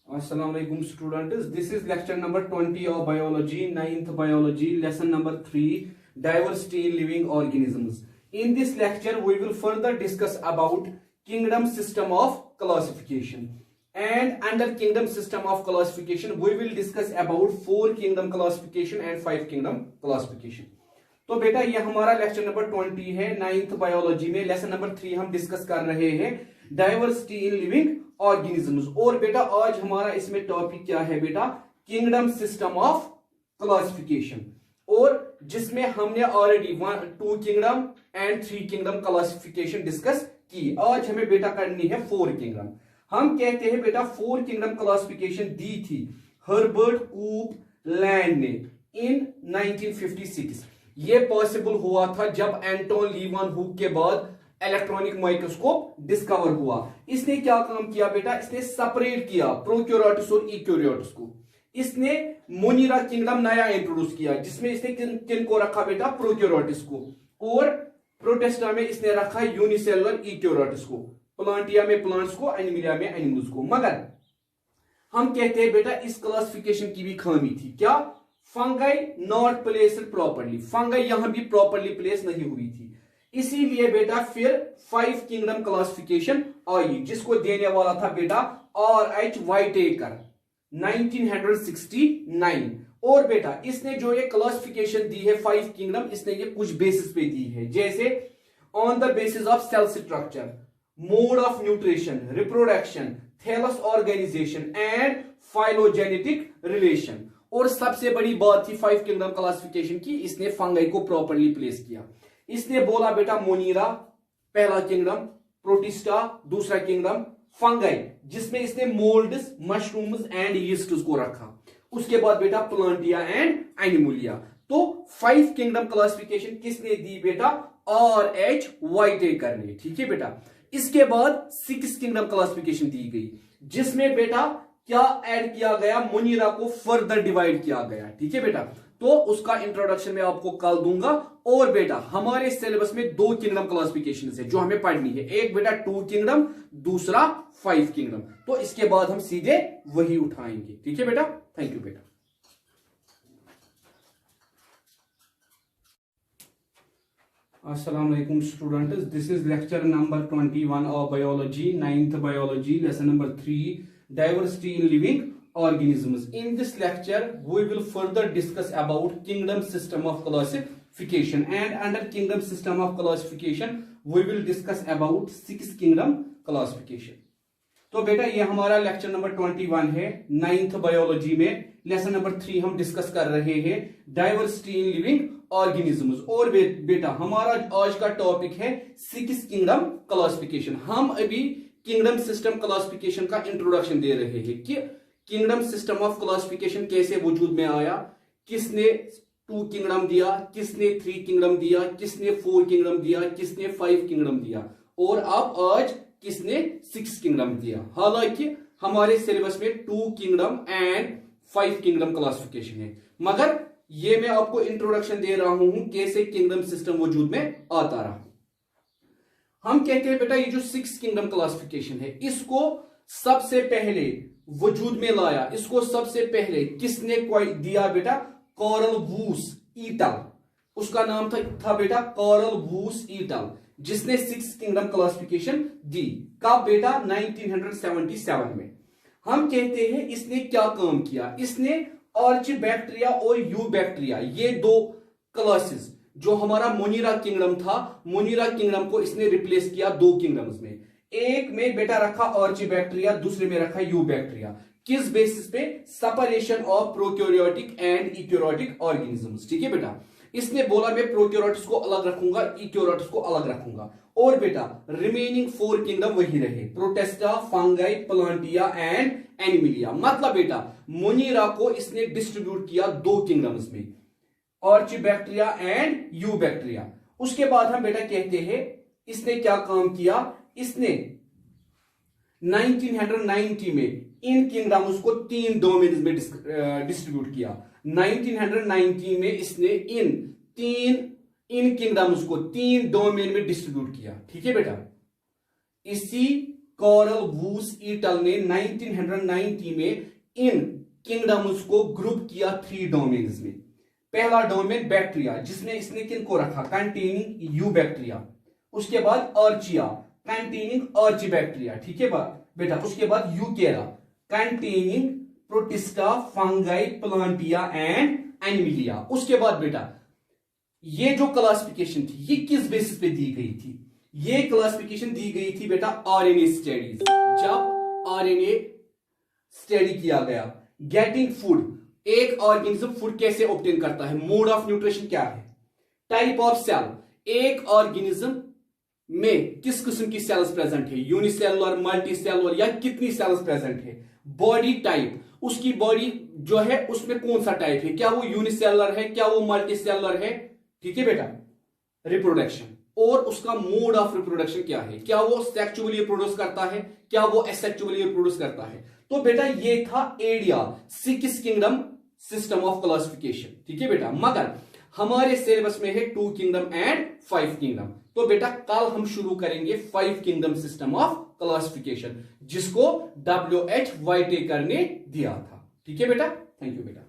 Assalamualaikum students. This is lecture number 20 of biology, 9th biology, lesson number 3, diversity in living organisms. In this lecture, we will further discuss about kingdom system of classification. And under kingdom system of classification, we will discuss about 4 kingdom classification and 5 kingdom classification. तो बेटा ये हमारा lecture number 20 है 9th biology में lesson number 3 हम discuss कर रहे हैं डाइवर्सिटी इन लिविंग ऑर्गेनिजम्स। और बेटा आज हमारा इसमें टॉपिक क्या है बेटा, किंगडम सिस्टम ऑफ क्लासिफिकेशन, और जिसमें हमने already 2 kingdom and 3 kingdom classification discuss की। आज हमें बेटा करनी है 4 किंगडम। हम कहते हैं बेटा 4 किंगडम क्लासिफिकेशन दी थी हर्बर्ट कूप लैंड ने इन 1956। ये पॉसिबल हुआ था जब एंटोन लीवन के बाद इलेक्ट्रॉनिक माइक्रोस्कोप डिस्कवर हुआ। इसने क्या काम किया बेटा, इसने सेपरेट किया प्रोक्यूराटिस और इक्यूरियोटिस को। इसने मोनिरा किंगडम नया इंट्रोड्यूस किया जिसमें इसने किन को रखा बेटा, प्रोक्यूराटिस को, और प्रोटेस्टा में इसने रखा यूनिसेलुलर इक्यूरियोटिस को, प्लांटिया में प्लांट्स को, एनिमिलिया में एनिमल्स को। मगर हम कहते हैं बेटा इस क्लासिफिकेशन की भी खामी थी। क्या? Fungi not placed properly, fungi यहां भी प्रॉपर्ली प्लेस नहीं हुई थी। इसीलिए बेटा फिर 5 किंगडम क्लासिफिकेशन आई जिसको देने वाला था बेटा R.H. वाइटेकर 1969। और बेटा इसने जो ये क्लासिफिकेशन दी है 5 किंगडम, इसने ये कुछ बेसिस पे दी है, जैसे on the basis of cell structure, mode of nutrition, reproduction, thallus organisation and phylogenetic relation. और सबसे बड़ी बात थी 5 किंगडम क्लासिफिकेशन की, इसने फंगाई को प्रॉपर्ली प्लेस किया। इसने बोला बेटा मोनिरा पहला किंगडम, प्रोटिस्टा दूसरा किंगडम, फंगाई जिसमें इसने मोल्ड्स, मशरूम्स एंड यीस्ट्स को रखा। उसके बाद बेटा प्लांटिया एंड एनिमोलिया। तो 5 किंगडम क्लासिफिकेशन किसने दी बेटा, R.H. वाइटेकर ने। ठीक है बेटा, इसके बाद 6 किंगडम क्लासिफिकेशन दी गई जिसमें बेटा क्या ऐड किया गया, मोनिरा को फर्दर डिवाइड किया गया। ठीक है बेटा, तो उसका इंट्रोडक्शन मैं आपको कल दूंगा। और बेटा हमारे सिलेबस में 2 किंगडम क्लासिफिकेशन है जो हमें पढ़नी है, एक बेटा 2 किंगडम, दूसरा 5 किंगडम। तो इसके बाद हम सीधे वही उठाएंगे। ठीक है बेटा, थैंक यू बेटा। Assalamualaikum students, this is lecture number 21 of biology, 9th biology, lesson number 3, diversity in living organisms. In this lecture we will further discuss about kingdom system of classification, and under kingdom system of classification we will discuss about 6 kingdom classification. तो बेटा ये हमारा lecture number 21 है 9th biology में, lesson number 3 हम discuss कर रहे हैं डाइवर्सिटी इन लिविंग ऑर्गेनिजम्स। और बेटा हमारा आज का टॉपिक है 6 किंगडम क्लासिफिकेशन। हम अभी किंगडम सिस्टम क्लासिफिकेशन का इंट्रोडक्शन दे रहे हैं कि किंगडम सिस्टम ऑफ क्लासिफिकेशन कैसे वजूद में आया, किसने 2 किंगडम दिया, किसने 3 किंगडम दिया, किसने 4 किंगडम दिया, किसने 5 किंगडम दिया, और अब आज किसने 6 किंगडम दिया। हालांकि हमारे सिलेबस में 2 किंगडम एंड 5 किंगडम क्लासिफिकेशन है, मगर ये मैं आपको इंट्रोडक्शन दे रहा हूं कैसे किंगडम सिस्टम वजूद में आता रहा। हम कहते हैं बेटा ये जो 6 किंगडम क्लासिफिकेशन है इसको सबसे पहले वजूद में लाया, इसको सबसे पहले किसने दिया बेटा, कार्ल वूस ईटल। उसका नाम था बेटा कार्ल वूस ईटल, जिसने 6 किंगडम क्लासिफिकेशन दी। कब बेटा, 1977 में। हम कहते हैं इसने क्या काम किया, इसने आर्चीबैक्टीरिया और यूबैक्टीरिया ये 2 क्लासेस जो हमारा मोनिरा किंगडम था, मोनिरा किंगडम को इसने रिप्लेस किया 2 किंगडम्स में। एक में बेटा रखा आर्चीबैक्टीरिया, दूसरे में रखा यूबैक्टीरिया। किस बेसिस पे, सेपरेशन ऑफ प्रोक्यूरियोटिक एंड इक्यूरियोटिक ऑर्गेनिजम्स। ठीक है बेटा, इसने बोला मैं प्रोक्यूरियोटिस को अलग रखूंगा, इक्यूरियोटिस को अलग रखूंगा। और बेटा रिमेनिंग 4 किंगडम वही रहे, Protista, fungi, Plantae and Animalia. मतलब बेटा मोनिरा को इसने डिस्ट्रीब्यूट किया 2 किंगडम्स में, आर्चीबैक्टीरिया एंड यूबैक्टीरिया। उसके बाद हम बेटा कहते हैं इसने क्या काम किया, इसने 1990 में इन किंगडम्स को 3 डोमेन्स में डिस्ट्रीब्यूट किया। 1990 में इसने इन किंगडम्स को 3 डोमेन में डिस्ट्रीब्यूट किया। ठीक है बेटा, इसी कॉरल वूस ईटल ने 1990 में इन किंगडम्स को ग्रुप किया 3 डोमेन्स में। पहला डोमेन बैक्टीरिया, जिसमें इसने किनको रखा, कंटेनिंग यू बैक्टीरिया। उसके बाद अर्चिया कंटेनिंग अर्ची बैक्टीरिया, ठीक है बेटा। उसके बाद Eukarya containing Protista Fungi Plantae and Animalia. उसके बाद बेटा ये जो क्लासिफिकेशन थी ये किस बेसिस पे दी गई थी? ये क्लासिफिकेशन दी गई थी बेटा आरएनए स्टडीज। जब आरएनए स्टडी किया गया, गेटिंग फूड, एक ऑर्गेनिज्म फूड कैसे ऑब्टेन करता है, मोड ऑफ न्यूट्रिशन क्या है, टाइप ऑफ सेल, एक ऑर्गेनिज्म में किस किस्म की सेल्स प्रेजेंट है, यूनिसेलुलर, मल्टीसेलुलर या कितनी सेल्स प्रेजेंट है, बॉडी टाइप, उसकी बॉडी जो है उसमें कौन सा टाइप है, क्या वो यूनिसेलुलर है, क्या वो मल्टीसेलुलर है, ठीक है बेटा। रिप्रोडक्शन और उसका मोड ऑफ रिप्रोडक्शन क्या है, क्या वो सेक्सुअली रिप्रोड्यूस करता है, क्या वो एसेक्सुअली रिप्रोड्यूस करता है। तो बेटा ये था एडिया 6 किंगडम सिस्टम ऑफ क्लासिफिकेशन, ठीक है बेटा। मगर हमारे सिलेबस में है 2 किंगडम एंड 5 किंगडम। तो बेटा कल हम शुरू करेंगे 5 किंगडम सिस्टम ऑफ क्लासिफिकेशन, जिसको WH वाइटेकर ने दिया था, ठीक है बेटा। थैंक यू बेटा।